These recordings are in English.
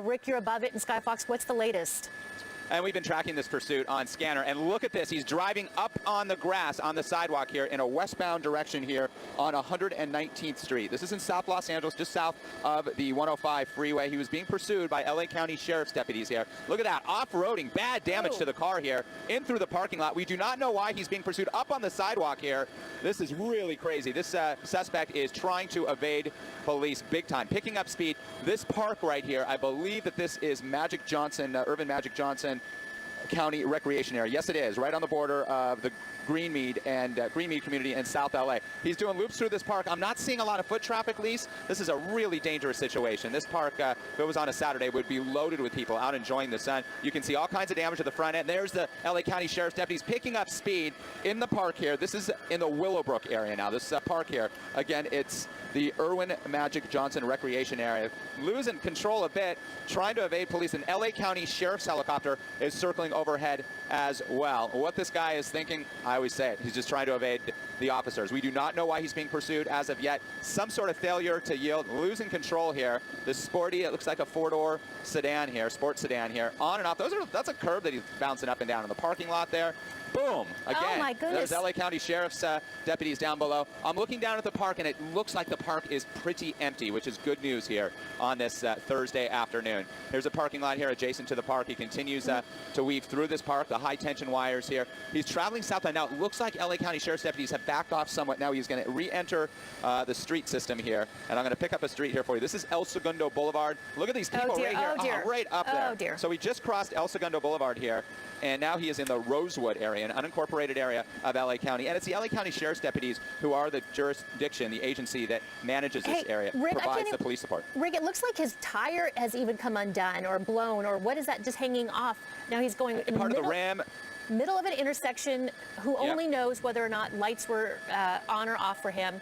Rick, you're above it in Skyfox. What's the latest? And we've been tracking this pursuit on Scanner. And look at this. He's driving up on the grass on the sidewalk here in a westbound direction here on 119th Street. This is in South Los Angeles, just south of the 105 freeway. He was being pursued by LA County Sheriff's deputies here. Look at that. Off-roading. Bad damage to the car here. In through the parking lot. We do not know why he's being pursued up on the sidewalk here. This is really crazy. This suspect is trying to evade police big time, picking up speed. This park right here, I believe that this is Magic Johnson, Irvin Magic Johnson County Recreation Area. Yes, it is, right on the border of the Greenmead and Greenmead community in South LA. He's doing loops through this park. I'm not seeing a lot of foot traffic, Lise. This is a really dangerous situation. This park, if it was on a Saturday, would be loaded with people out enjoying the sun. You can see all kinds of damage to the front end. There's the LA County Sheriff's deputies picking up speed in the park here. This is in the Willowbrook area now. This park here, again, it's the Irwin Magic Johnson Recreation Area. Losing control a bit, trying to evade police. An LA County Sheriff's helicopter is circling overhead as well. What this guy is thinking, I always say it, he's just trying to evade the officers. We do not know why he's being pursued as of yet. Some sort of failure to yield, losing control here. The sporty, it looks like a four-door sedan here, sports sedan here, on and off. That's a curb that he's bouncing up and down in the parking lot there. Boom! Again, oh my goodness. There's LA County Sheriff's deputies down below. I'm looking down at the park, and it looks like the park is pretty empty, which is good news here on this Thursday afternoon. There's a parking lot here adjacent to the park. He continues to weave through this park, the high-tension wires here. He's traveling southbound. Now, it looks like LA County Sheriff's deputies have backed off somewhat. Now he's going to re-enter the street system here, and I'm going to pick up a street here for you. This is El Segundo Boulevard. Look at these people right here, right up there. Oh, dear. So we just crossed El Segundo Boulevard here, and now he is in the Rosewood area, an unincorporated area of LA County. And it's the LA County Sheriff's deputies who are the jurisdiction, the agency that manages this area, Rick, provides the police support. Rick, it looks like his tire has even come undone or blown, or what is that just hanging off? Now he's going in part of the ram. Middle of an intersection. Who only knows whether or not lights were on or off for him.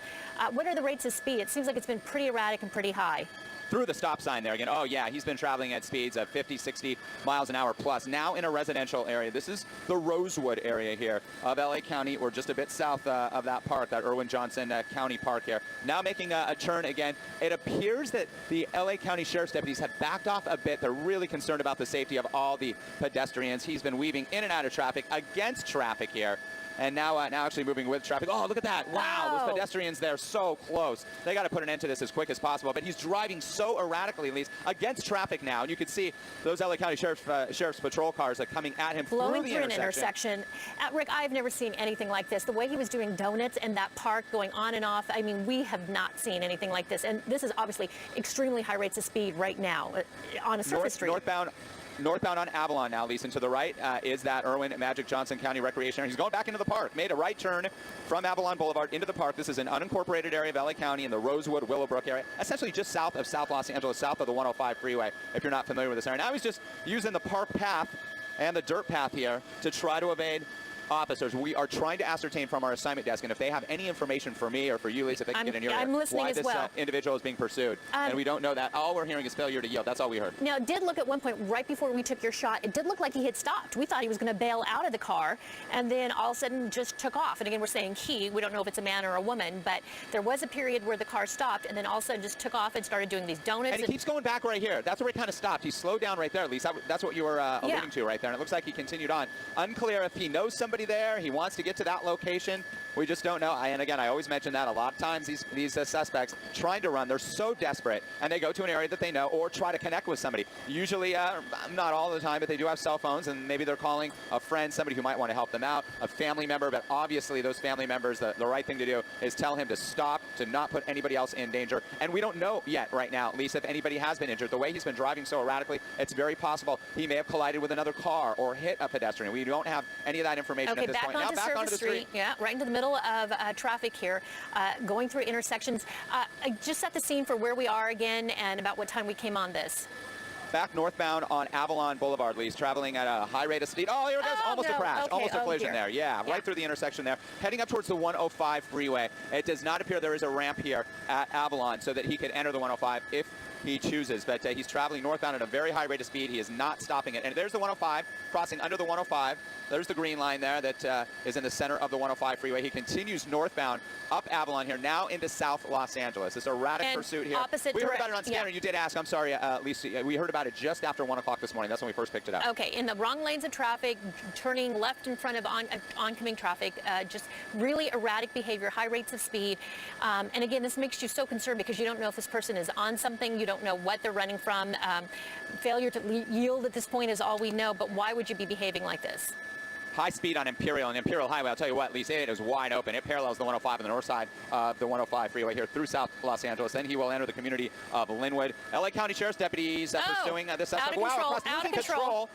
What are the rates of speed? It seems like it's been pretty erratic and pretty high. Through the stop sign there again. Oh yeah, he's been traveling at speeds of 50, 60 miles an hour plus. Now in a residential area. This is the Rosewood area here of LA County. We're just a bit south of that park, that Irwin Johnson County Park here. Now making a turn again. It appears that the LA County Sheriff's deputies have backed off a bit. They're really concerned about the safety of all the pedestrians. He's been weaving in and out of traffic, against traffic here. And now actually moving with traffic. Oh, look at that. Wow, those pedestrians there, so close. They got to put an end to this as quick as possible. But he's driving so erratically, Lise, against traffic now. And you can see those LA County Sheriff's patrol cars are coming at him blowing through an intersection. Rick, I've never seen anything like this. The way he was doing donuts in that park, going on and off, I mean, we have not seen anything like this. And this is obviously extremely high rates of speed right now on a surface street. Northbound on Avalon now, Lisa, and to the right is that Irwin Magic Johnson County Recreation Area. He's going back into the park, made a right turn from Avalon Boulevard into the park. This is an unincorporated area of LA County in the Rosewood, Willowbrook area, essentially just south of South Los Angeles, south of the 105 freeway, if you're not familiar with this area. Now he's just using the park path and the dirt path here to try to evade officers. We are trying to ascertain from our assignment desk, and if they have any information for me or for you, Lisa, if they can get in your ear, why this individual is being pursued. And we don't know that. All we're hearing is failure to yield. That's all we heard. Now, it did look at one point, right before we took your shot, it did look like he had stopped. We thought he was going to bail out of the car, and then all of a sudden just took off. And again, we're saying he. We don't know if it's a man or a woman, but there was a period where the car stopped, and then all of a sudden just took off and started doing these donuts. And he keeps going back right here. That's where he kind of stopped. He slowed down right there, Lisa. That's what you were alluding to right there. And it looks like he continued on. Unclear if he knows somebody there. He wants to get to that location. We just don't know. And again, I always mention that a lot of times these suspects trying to run, they're so desperate, and they go to an area that they know or try to connect with somebody. Usually, not all the time, but they do have cell phones, and maybe they're calling a friend, somebody who might want to help them out, a family member. But obviously, those family members, the right thing to do is tell him to stop, to not put anybody else in danger. And we don't know yet right now, Lisa, if anybody has been injured. The way he's been driving so erratically, it's very possible he may have collided with another car or hit a pedestrian. We don't have any of that information at this point. Now back onto the street. Yeah, right into the middle of traffic here, going through intersections. Just set the scene for where we are again and about what time we came on this. Back northbound on Avalon Boulevard, Lise, traveling at a high rate of speed. Oh, here it goes. Almost a crash. Okay. Almost a collision there. Yeah, right through the intersection there. Heading up towards the 105 freeway. It does not appear there is a ramp here at Avalon so that he could enter the 105 if he chooses. But he's traveling northbound at a very high rate of speed. He is not stopping it. And there's the 105, crossing under the 105. There's the green line there that is in the center of the 105 freeway. He continues northbound up Avalon here, now into South Los Angeles. This erratic pursuit here. We heard about it on Scanner. You did ask. I'm sorry, Lisa. We heard about it just after 1 o'clock this morning. That's when we first picked it up. Okay, in the wrong lanes of traffic, turning left in front of oncoming traffic, just really erratic behavior, high rates of speed. And again, this makes you so concerned because you don't know if this person is on something. You don't know what they're running from. Failure to yield at this point is all we know. But why would you be behaving like this? High speed on Imperial and Imperial Highway. I'll tell you what, Lisa, it is wide open. It parallels the 105 on the north side of the 105 freeway here through South Los Angeles. Then he will enter the community of Linwood. LA County Sheriff's deputies pursuing this suspect. Out of control.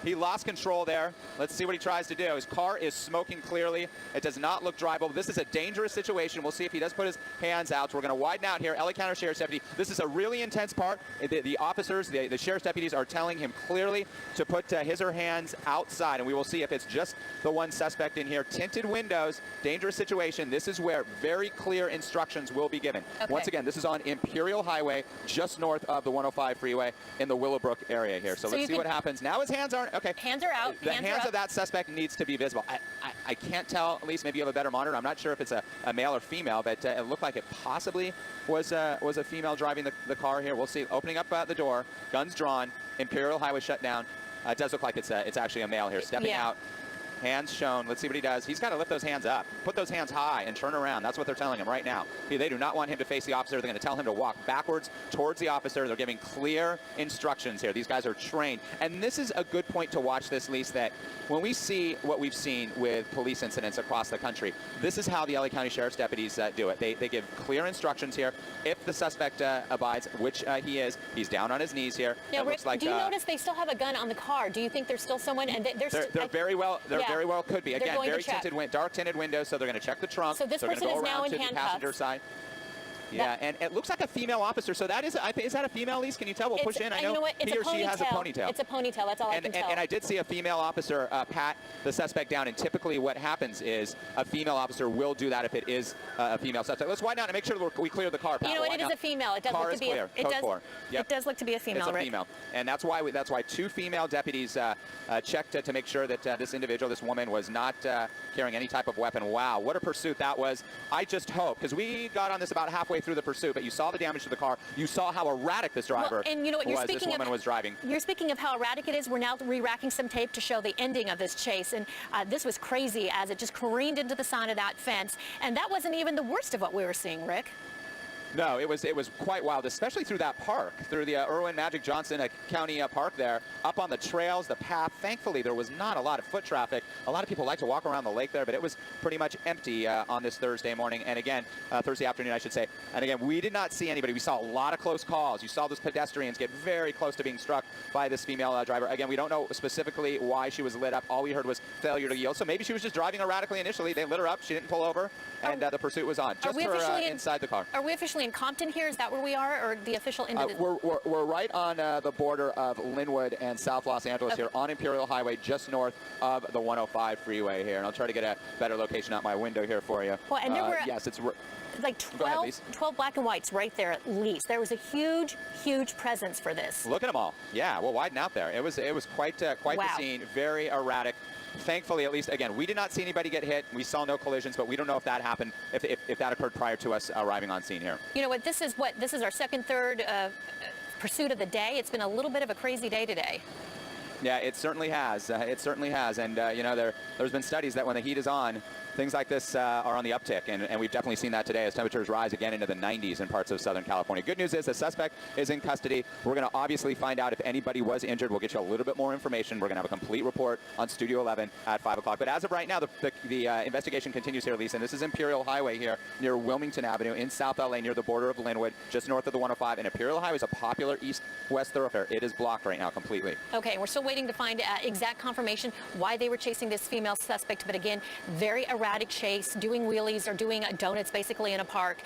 He lost control there. Let's see what he tries to do. His car is smoking clearly. It does not look drivable. This is a dangerous situation. We'll see if he does put his hands out. So we're going to widen out here. LA County Sheriff's Deputy. This is a really intense part. The officers, the sheriff's deputies are telling him clearly to put his or her hands outside. And we will see if it's just the one suspect in here. Tinted windows, dangerous situation. This is where very clear instructions will be given. Okay. Once again, this is on Imperial Highway, just north of the 105 freeway in the Willowbrook area here. So let's see what happens. Now his hands aren't. Okay. Hands are out. The hands of that suspect needs to be visible. I can't tell. At least maybe you have a better monitor. I'm not sure if it's a male or female, but it looked like it possibly was a female driving the car here. We'll see. Opening up the door, guns drawn, Imperial Highway shut down. It does look like it's actually a male here stepping out. Hands shown. Let's see what he does. He's got to lift those hands up. Put those hands high and turn around. That's what they're telling him right now. They do not want him to face the officer. They're going to tell him to walk backwards towards the officer. They're giving clear instructions here. These guys are trained. And this is a good point to watch this, Lise, that when we see what we've seen with police incidents across the country, this is how the LA County Sheriff's deputies do it. They give clear instructions here. If the suspect abides, which he is, he's down on his knees here. Yeah, Rick, do you notice they still have a gun on the car? Do you think there's still someone? And they're very well. Very well could be. Again, very dark tinted windows, so they're going to check the trunk. So this person is now in handcuffs. The passenger side. Yeah, and it looks like a female officer. So that is that a female, Lise? Can you tell? We'll push in. I know he or she has a ponytail. It's a ponytail. That's all I can tell. And I did see a female officer pat the suspect down. And typically what happens is a female officer will do that if it is a female suspect. Let's wind out and make sure we clear the car. You know what? It is a female. It does look to be. It does look to be a female. It's a female, and that's why two female deputies checked to make sure that this individual, this woman, was not carrying any type of weapon. Wow, what a pursuit that was! I just hope, because we got on this about halfway through the pursuit, but you saw the damage to the car. You saw how erratic this driver and you know what, this woman was driving. You're speaking of how erratic it is. We're now re-racking some tape to show the ending of this chase, and this was crazy as it just careened into the side of that fence. And that wasn't even the worst of what we were seeing, Rick. No, it was quite wild, especially through that park, through the Irwin Magic Johnson County Park there, up on the trails, the path. Thankfully, there was not a lot of foot traffic. A lot of people like to walk around the lake there, but it was pretty much empty on this Thursday morning, and again, Thursday afternoon, I should say. And again, we did not see anybody. We saw a lot of close calls. You saw those pedestrians get very close to being struck by this female driver. Again, we don't know specifically why she was lit up. All we heard was failure to yield. So maybe she was just driving erratically initially. They lit her up. She didn't pull over, and the pursuit was on. Just her inside the car. Are we officially in Compton here? Is that where we are, or the official end of we're right on the border of Linwood and South Los Angeles here on Imperial Highway, just north of the 105 freeway here. And I'll try to get a better location out my window here for you. Well, and there were it's like 12 black and whites right there at least. There was a huge presence for this. Look at them all. Yeah, we'll widen out there. It was quite the scene. Very erratic. Thankfully, at least, again, we did not see anybody get hit. We saw no collisions, but we don't know if that happened, if that occurred prior to us arriving on scene here. You know what? This is our third pursuit of the day. It's been a little bit of a crazy day today. Yeah, it certainly has. It certainly has. And, you know, there's been studies that when the heat is on, things like this are on the uptick, and we've definitely seen that today as temperatures rise again into the 90s in parts of Southern California. Good news is the suspect is in custody. We're going to obviously find out if anybody was injured. We'll get you a little bit more information. We're going to have a complete report on Studio 11 at 5 o'clock. But as of right now, the investigation continues here, Lisa, and this is Imperial Highway here near Wilmington Avenue in South LA near the border of Linwood, just north of the 105. And Imperial Highway is a popular east-west thoroughfare. It is blocked right now completely. Okay, we're still waiting to find exact confirmation why they were chasing this female suspect. But again, very erratic erratic chase, doing wheelies or doing donuts basically in a park.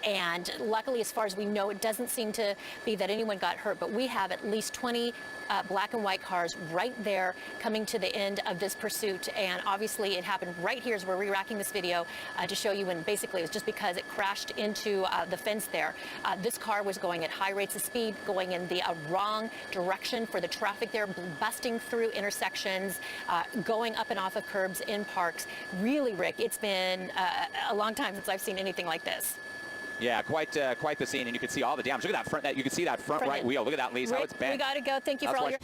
And luckily, as far as we know, it doesn't seem to be that anyone got hurt, but we have at least 20 black and white cars right there coming to the end of this pursuit. And obviously it happened right here as we're re-racking this video to show you, when basically it was just because it crashed into the fence there. This car was going at high rates of speed, going in the wrong direction for the traffic there, busting through intersections, going up and off of curbs in parks. Really, Rick, it's been a long time since I've seen anything like this. Yeah, quite the scene, and you can see all the damage. Look at that front. You can see that front right wheel. Look at that, Lise, how it's bent. We got to go. Thank you for all your.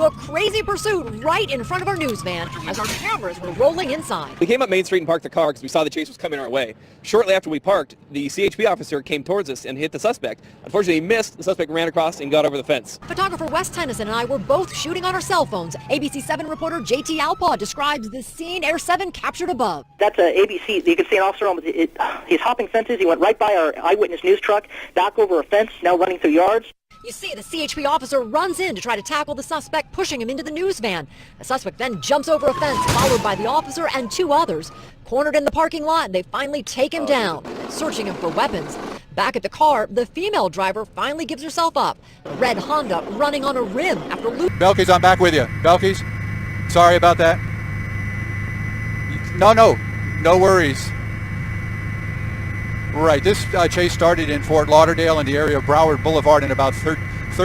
a crazy pursuit right in front of our news van as our cameras were rolling inside. We came up Main Street and parked the car because we saw the chase was coming our way. Shortly after we parked, the CHP officer came towards us and hit the suspect. Unfortunately, he missed. The suspect ran across and got over the fence. Photographer Wes Tennyson and I were both shooting on our cell phones. ABC 7 reporter JT Alpaw describes the scene Air 7 captured above. That's ABC. You can see an officer he's hopping fences. He went right by our eyewitness news truck, back over a fence, now running through yards. You see the CHP officer runs in to try to tackle the suspect, pushing him into the news van. The suspect then jumps over a fence, followed by the officer and two others. Cornered in the parking lot, they finally take him down, searching him for weapons. Back at the car, the female driver finally gives herself up. The red Honda running on a rim after losing. Belkis, I'm back with you. Belkis, sorry about that. No worries. Right, this chase started in Fort Lauderdale in the area of Broward Boulevard and about 3rd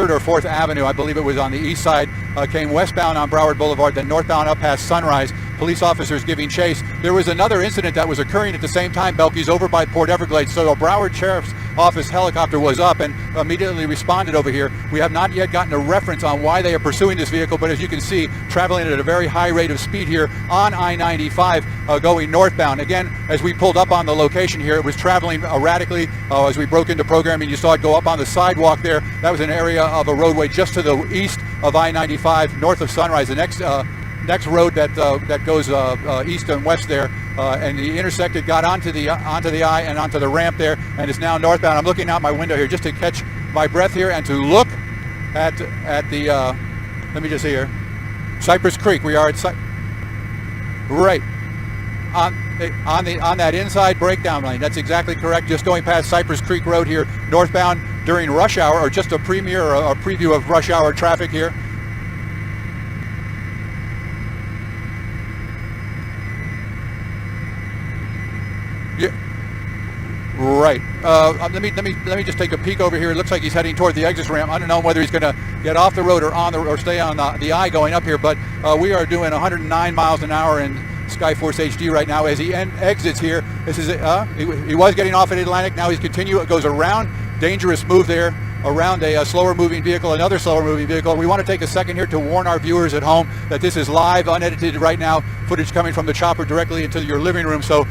or 4th Avenue. I believe it was on the east side. Came westbound on Broward Boulevard, then northbound up past Sunrise. Police officers giving chase. There was another incident that was occurring at the same time, Belkis, over by Port Everglades. So a Broward Sheriff's Office helicopter was up and immediately responded over here. We have not yet gotten a reference on why they are pursuing this vehicle, but as you can see, traveling at a very high rate of speed here on I-95 going northbound. Again, as we pulled up on the location here, it was traveling erratically. As we broke into programming, you saw it go up on the sidewalk there. That was an area of a roadway just to the east of I-95, north of Sunrise. The next road that goes east and west there, and he intersected, got onto the I and onto the ramp there, and is now northbound. I'm looking out my window here just to catch my breath here and to look at the let me just see here, Cypress Creek. We are at right on that inside breakdown lane. That's exactly correct. Just going past Cypress Creek Road here, northbound during rush hour, or just a premiere or a preview of rush hour traffic here. Yeah. Right. Let me just take a peek over here. It looks like he's heading toward the exit ramp. I don't know whether he's going to get off the road or stay on the I going up here, but we are doing 109 miles an hour in Skyforce HD right now as he exits here. This is he was getting off at Atlantic. Now he's goes around. Dangerous move there, around a slower moving vehicle, another slower moving vehicle. We want to take a second here to warn our viewers at home that this is live, unedited right now, footage coming from the chopper directly into your living room, so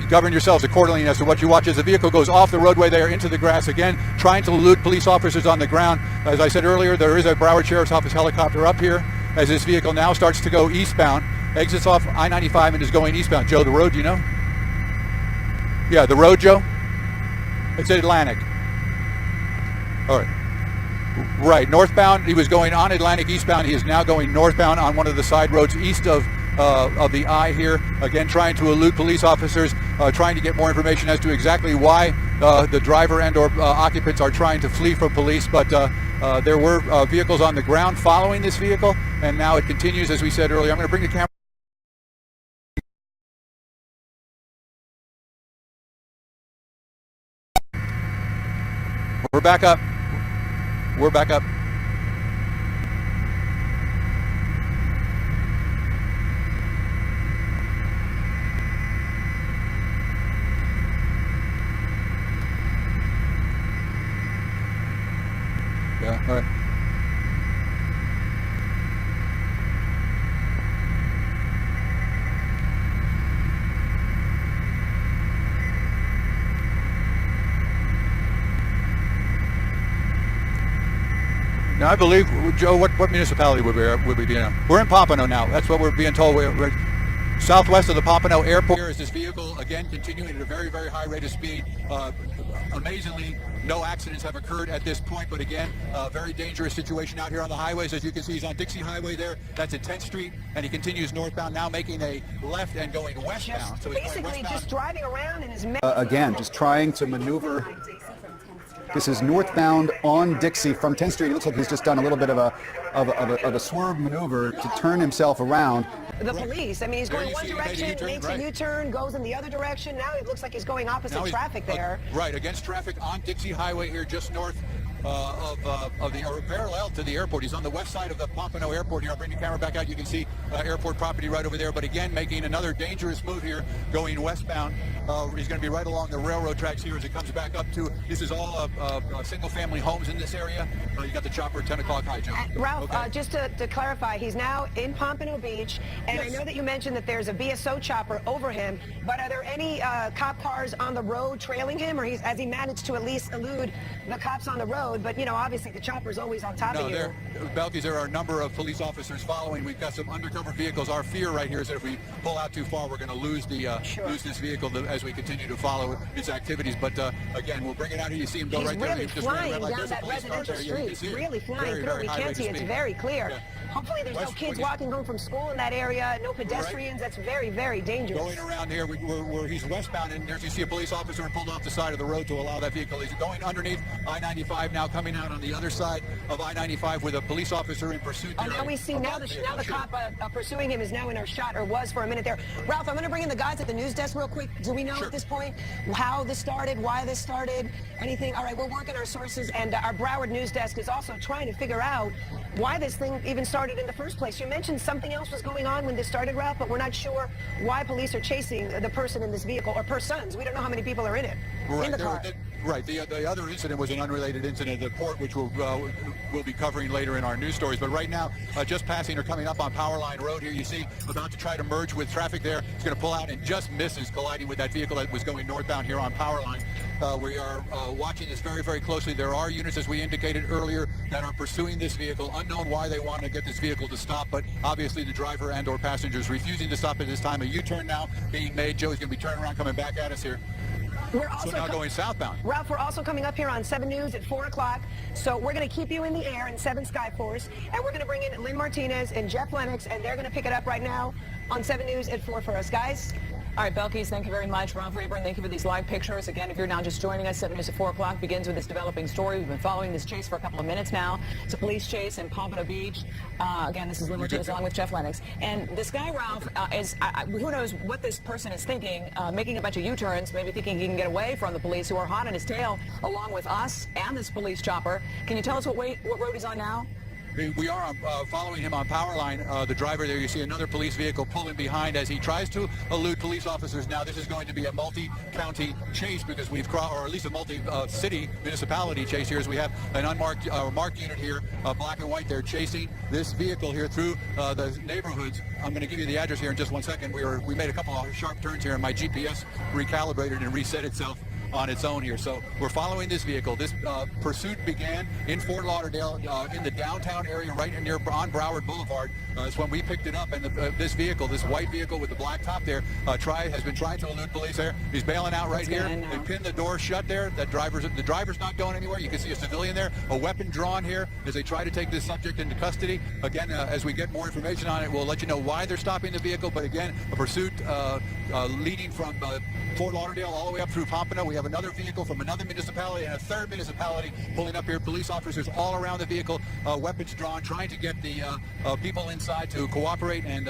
govern yourselves accordingly as to what you watch as the vehicle goes off the roadway there into the grass again, trying to elude police officers on the ground. As I said earlier, there is a Broward Sheriff's Office helicopter up here as this vehicle now starts to go eastbound, exits off I-95 and is going eastbound. Joe, the road, do you know? Yeah, the road, Joe? It's at Atlantic. All right. Right, northbound. He was going on Atlantic eastbound. He is now going northbound on one of the side roads east of the I here. Again, trying to elude police officers, trying to get more information as to exactly why the driver and/or occupants are trying to flee from police. But there were vehicles on the ground following this vehicle, and now it continues, as we said earlier. I'm going to bring the camera. We're back up. We're back up. Yeah, all right. Now, I believe, Joe, what municipality would we be in? We're in Pompano now. That's what we're being told. We're southwest of the Pompano Airport. Here is this vehicle, again, continuing at a very, very high rate of speed. Amazingly, no accidents have occurred at this point, but again, very dangerous situation out here on the highways. As you can see, he's on Dixie Highway there. That's at 10th Street, and he continues northbound, now making a left and going westbound. So basically just driving around in his... Again, just trying to maneuver. This is northbound on Dixie from 10th Street. It looks like he's just done a little bit of a swerve maneuver to turn himself around. The police, I mean, he's going one direction, makes a U-turn, goes in the other direction. Now it looks like he's going opposite traffic there. Right, against traffic on Dixie Highway here, just north of the or parallel to the airport. He's on the west side of the Pompano Airport here. I'll bring the camera back out. You can see airport property right over there. But again, making another dangerous move here, going westbound. He's going to be right along the railroad tracks here as it comes back up to. This is all single-family homes in this area. You got the chopper at 10 o'clock high jump. Ralph, Okay. just to clarify, he's now in Pompano Beach, and Yes. I know that you mentioned that there's a BSO chopper over him, but are there any cop cars on the road trailing him, or has he managed to at least elude the cops on the road? But, you know, obviously the chopper's always on top of you. Belkis, there are a number of police officers following. We've got some undercover vehicles. Our fear right here is that if we pull out too far, we're going to lose lose this vehicle as we continue to follow its activities. But again, we'll bring it out here. You see him go He's right there. really He just ran flying red light. down There's a that police car residential there. Yeah, you can street. see it. Really flying Very, through. very We high can't rate see of it. It's speed. very clear. Yeah. Hopefully there's no West- kids walking home from school in that area, no pedestrians. That's very, very dangerous. Going around here, where he's westbound, and there's you see a police officer pulled off the side of the road to allow that vehicle. He's going underneath I-95 now, coming out on the other side of I-95 with a police officer in pursuit. Oh, now we see, now the cop pursuing him is now in our shot, or was for a minute there. Ralph, I'm going to bring in the guys at the news desk real quick. Do we know Sure. at this point how this started, why this started, anything? All right, we're working our sources, and our Broward news desk is also trying to figure out why this thing even started in the first place. You mentioned something else was going on when this started, Ralph, but we're not sure why police are chasing the person in this vehicle, or persons. We don't know how many people are in it, in the car. Right. The other incident was an unrelated incident at the port, which we'll be covering later in our news stories. But right now, just passing or coming up on Powerline Road here, you see about to try to merge with traffic there. He's going to pull out and just misses colliding with that vehicle that was going northbound here on Powerline. We are watching this very, very closely. There are units, as we indicated earlier, that are pursuing this vehicle. Unknown why they want to get this vehicle to stop, but obviously the driver and or passengers refusing to stop at this time. A U-turn now being made. Joe's going to be turning around, coming back at us here. We're also So now going southbound. Ralph, we're also coming up here on 7 News at 4 o'clock. So we're going to keep you in the air in 7 Sky Force, and we're going to bring in Lynn Martinez and Jeff Lennox, and they're going to pick it up right now on 7 News at 4 for us, guys. All right, Belkis, thank you very much. Ralph Rayburn, thank you for these live pictures. Again, if you're now just joining us, 7 News at 4 o'clock begins with this developing story. We've been following this chase for a couple of minutes now. It's a police chase in Pompano Beach. Again, this is Lynn Martinez along with Jeff Lennox. And this guy, Ralph, who knows what this person is thinking, making a bunch of U-turns, maybe thinking he can get away from the police who are hot on his tail, along with us and this police chopper. Can you tell us what road he's on now? We are following him on Powerline. The driver there, you see another police vehicle pulling behind as he tries to elude police officers. Now, this is going to be a multi-county chase because we've crossed, or at least a multi-city municipality chase here, as we have an unmarked marked unit here, black and white there, chasing this vehicle here through the neighborhoods. I'm going to give you the address here in just 1 second. We made a couple of sharp turns here, and my GPS recalibrated and reset itself on its own here. So we're following this vehicle. This pursuit began in Fort Lauderdale, in the downtown area, right near on Broward Boulevard. It's when we picked it up, and this vehicle, this white vehicle with the black top there, has been trying to elude police there. He's bailing out right here. They pinned the door shut there. The driver's not going anywhere. You can see a civilian there, a weapon drawn here as they try to take this subject into custody. Again, as we get more information on it, we'll let you know why they're stopping the vehicle. But again, a pursuit leading from Fort Lauderdale all the way up through Pompano. We have another vehicle from another municipality and a third municipality pulling up here. Police officers all around the vehicle, weapons drawn, trying to get the people inside to cooperate. And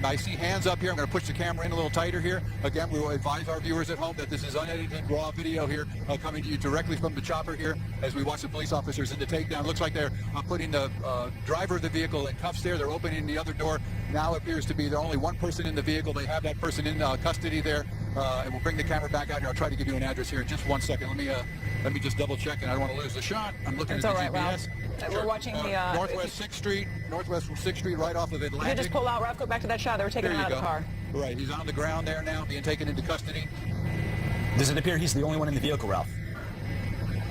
I see hands up here. I'm going to push the camera in a little tighter here. Again, we will advise our viewers at home that this is unedited raw video here, coming to you directly from the chopper here as we watch the police officers in the takedown. Looks like they're putting the driver of the vehicle in cuffs there. They're opening the other door. Now appears to be there only one person in the vehicle. They have that person in custody there. And we'll bring the camera back out here. I'll try to give you an address here in just 1 second. Let me just double check, and I don't want to lose the shot. I'm looking That's at the all right, GPS. Ralph. We're watching the Northwest 6th Street, right off of Atlantic. You just pull out, Ralph. Go back to that shot. They were taking him out of the car. Right, he's on the ground there now, being taken into custody. Does it appear he's the only one in the vehicle, Ralph?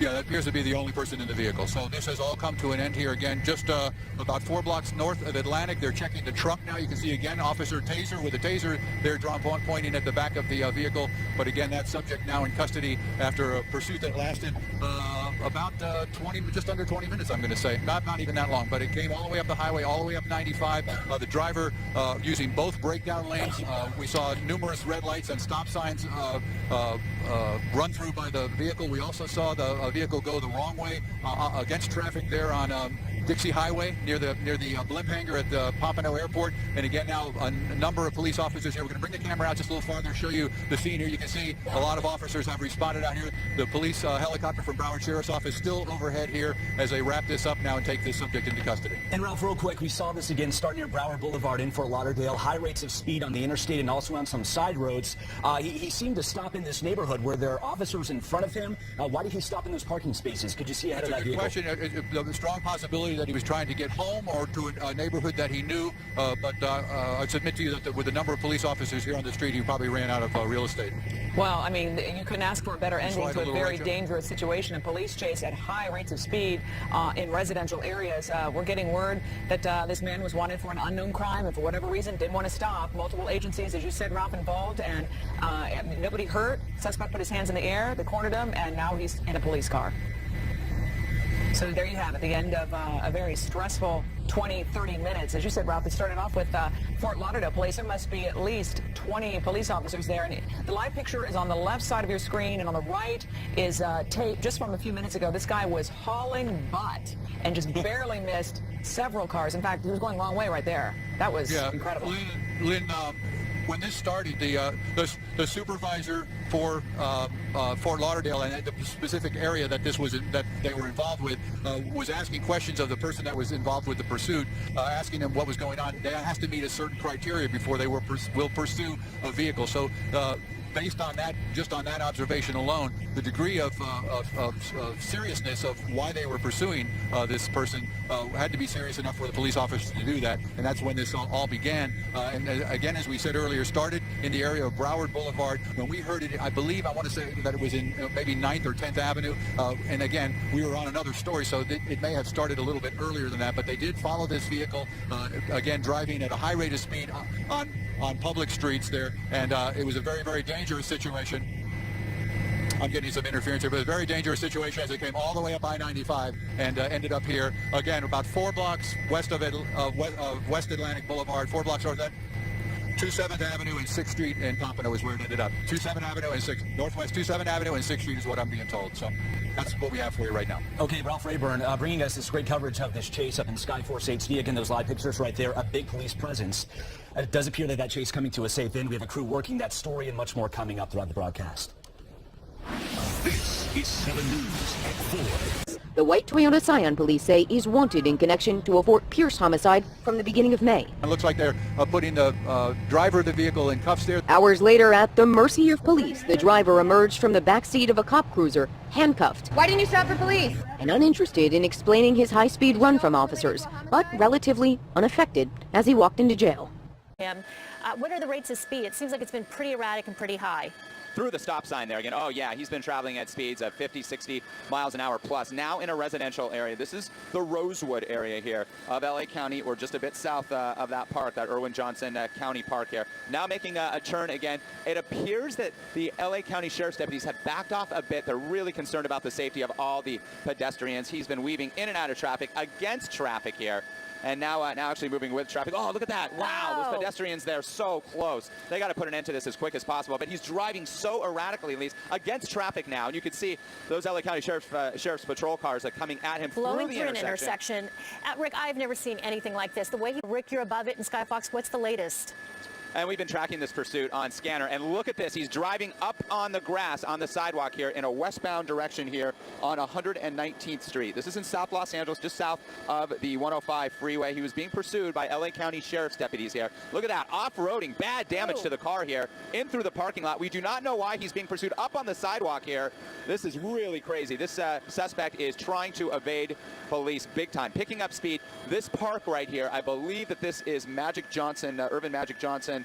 Yeah, that appears to be the only person in the vehicle. So this has all come to an end here again, just about 4 blocks north of Atlantic. They're checking the truck now. You can see again, Officer Taser with a taser there drawn pointing at the back of the vehicle. But again, that subject now in custody after a pursuit that lasted about 20, just under 20 minutes, I'm going to say. Not even that long, but it came all the way up the highway, all the way up 95. The driver using both breakdown lanes. We saw numerous red lights and stop signs run through by the vehicle. We also saw the vehicle go the wrong way against traffic there on Dixie Highway near the blimp hangar at the Pompano Airport. And again, now a number of police officers here. We're going to bring the camera out just a little farther, show you the scene here. You can see a lot of officers have responded out here. The police helicopter from Broward Sheriff's Sheriff's Office still overhead here as they wrap this up now and take this subject into custody. And Ralph, real quick, we saw this again starting near Broward Boulevard in Fort Lauderdale. High rates of speed on the interstate and also on some side roads. He seemed to stop in this neighborhood where there are officers in front of him. Why did he stop in those parking spaces? Could you see ahead of that vehicle? That's a good question. A strong possibility that he was trying to get home or to a neighborhood that he knew. But I submit to you that with the number of police officers here on the street, he probably ran out of real estate. Well, I mean, you couldn't ask for a better ending to a very dangerous situation. A police chase at high rates of speed in residential areas. We're getting word that this man was wanted for an unknown crime and for whatever reason didn't want to stop. Multiple agencies, as you said, Ralph, involved, and nobody hurt. Suspect put his hands in the air, they cornered him, and now he's in a police car. So there you have it, the end of a very stressful 20-30 minutes. As you said, Ralph, it started off with Fort Lauderdale Police. There must be at least 20 police officers there. And the live picture is on the left side of your screen, and on the right is tape just from a few minutes ago. This guy was hauling butt and just barely missed several cars. In fact, he was going the wrong way right there. That was incredible. Lynn, when this started, the supervisor for Fort Lauderdale and the specific area that they were involved with was asking questions of the person that was involved with the pursuit, asking them what was going on. They has to meet a certain criteria before they will pursue a vehicle. So based on that, just on that observation alone, the degree of seriousness of why they were pursuing this person had to be serious enough for the police officers to do that, and that's when this all began. And again, as we said earlier, started in the area of Broward Boulevard. When we heard it, I want to say that it was in maybe 9th or 10th Avenue, and again, we were on another story, so it may have started a little bit earlier than that, but they did follow this vehicle, again, driving at a high rate of speed on public streets there, and it was a very, very dangerous situation. I'm getting some interference here, but a very dangerous situation as it came all the way up I-95 and ended up here, again, about 4 blocks west of West Atlantic Boulevard, 4 blocks north of that. 27th Avenue and 6th Street in Pompano is where it ended up. 27th Avenue and 6th, Northwest 27th Avenue and 6th Street is what I'm being told. So that's what we have for you right now. Okay, Ralph Rayburn, bringing us this great coverage of this chase up in Skyforce HD. Again, those live pictures right there, a big police presence. It does appear that chase coming to a safe end. We have a crew working that story and much more coming up throughout the broadcast. This is 7 News at 4. The white Toyota Scion police say is wanted in connection to a Fort Pierce homicide from the beginning of May. It looks like they're putting the driver of the vehicle in cuffs there. Hours later, at the mercy of police, the driver emerged from the backseat of a cop cruiser, handcuffed. Why didn't you stop for police? And uninterested in explaining his high-speed run from officers, but relatively unaffected as he walked into jail. What are the rates of speed? It seems like it's been pretty erratic and pretty high. Through the stop sign there again. Oh yeah, he's been traveling at speeds of 50, 60 miles an hour plus. Now in a residential area. This is the Rosewood area here of LA County, or just a bit south of that park, that Irwin Johnson County Park here. Now making a turn again. It appears that the LA County Sheriff's deputies have backed off a bit. They're really concerned about the safety of all the pedestrians. He's been weaving in and out of traffic, against traffic here. And now actually moving with traffic. Oh, look at that. Wow, those pedestrians there, so close. They got to put an end to this as quick as possible. But he's driving so erratically, Lise, against traffic now. And you can see those LA County Sheriff's Patrol cars are coming at him blowing through the intersection. Rick, I've never seen anything like this. The way Rick, you're above it in Skyfox. What's the latest? And we've been tracking this pursuit on scanner. And look at this. He's driving up on the grass on the sidewalk here in a westbound direction here on 119th Street. This is in South Los Angeles, just south of the 105 freeway. He was being pursued by LA County Sheriff's deputies here. Look at that. Off-roading. Bad damage to the car here. In through the parking lot. We do not know why he's being pursued up on the sidewalk here. This is really crazy. This suspect is trying to evade police big time. Picking up speed. This park right here, I believe that this is Magic Johnson, Irvin Magic Johnson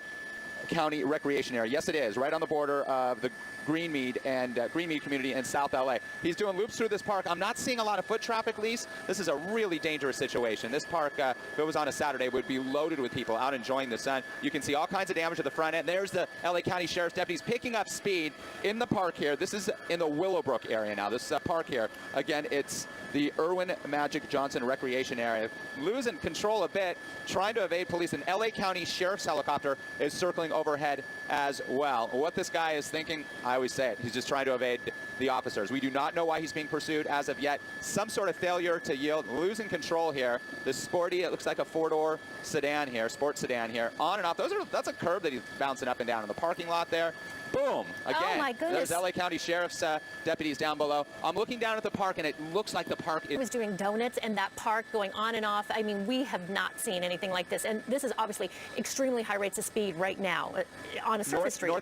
County Recreation Area. Yes, it is, right on the border of the Greenmead community in South LA. He's doing loops through this park. I'm not seeing a lot of foot traffic, Lise. This is a really dangerous situation. This park, if it was on a Saturday, would be loaded with people out enjoying the sun. You can see all kinds of damage to the front end. There's the LA County Sheriff's deputies picking up speed in the park here. This is in the Willowbrook area now. This park here, again, it's the Irwin Magic Johnson Recreation Area. Losing control a bit, trying to evade police. An LA County Sheriff's helicopter is circling overhead as well. What this guy is thinking, I always say it. He's just trying to evade the officers. We do not know why he's being pursued as of yet. Some sort of failure to yield, losing control here. The sporty, it looks like a four-door sedan here, sports sedan here, on and off. That's a curb that he's bouncing up and down in the parking lot there. Boom! Again, oh my goodness. There's LA County Sheriff's deputies down below. I'm looking down at the park, and it looks like the park is... He was doing donuts in that park, going on and off. I mean, we have not seen anything like this. And this is obviously extremely high rates of speed right now on a surface street.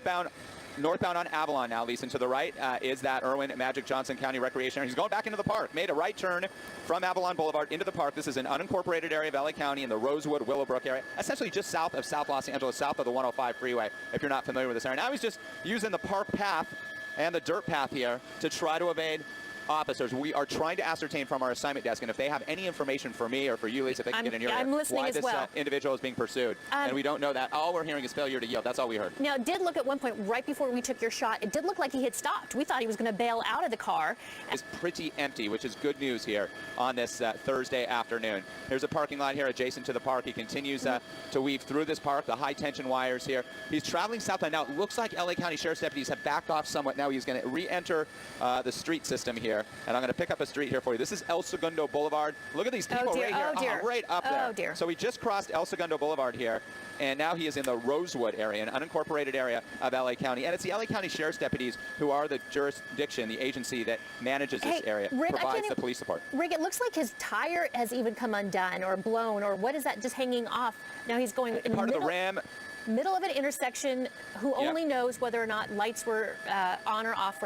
Northbound on Avalon now, Lisa. And to the right is that Irwin Magic Johnson County Recreation Area. He's going back into the park. Made a right turn from Avalon Boulevard into the park. This is an unincorporated area of LA County in the Rosewood, Willowbrook area, essentially just south of South Los Angeles, south of the 105 freeway, if you're not familiar with this area. Now he's just using the park path and the dirt path here to try to evade officers. We are trying to ascertain from our assignment desk, and if they have any information for me or for you, Lisa, if they can get in here, why this individual is being pursued. And we don't know that. All we're hearing is failure to yield. That's all we heard. Now, it did look at one point, right before we took your shot, it did look like he had stopped. We thought he was going to bail out of the car. It's pretty empty, which is good news here on this Thursday afternoon. Here's a parking lot here adjacent to the park. He continues to weave through this park, the high-tension wires here. He's traveling southbound. Now, it looks like LA County Sheriff's deputies have backed off somewhat. Now he's going to re-enter the street system here. And I'm going to pick up a street here for you. This is El Segundo Boulevard. Look at these people right here. Right up there. Oh, dear. So we just crossed El Segundo Boulevard here, and now he is in the Rosewood area, an unincorporated area of LA County. And it's the LA County Sheriff's deputies who are the jurisdiction, the agency that manages this area, Rick, provides the police support. Rick, it looks like his tire has even come undone or blown, or what is that just hanging off? Now he's going in part of the ram. Middle of an intersection. Who only knows whether or not lights were on or off for him.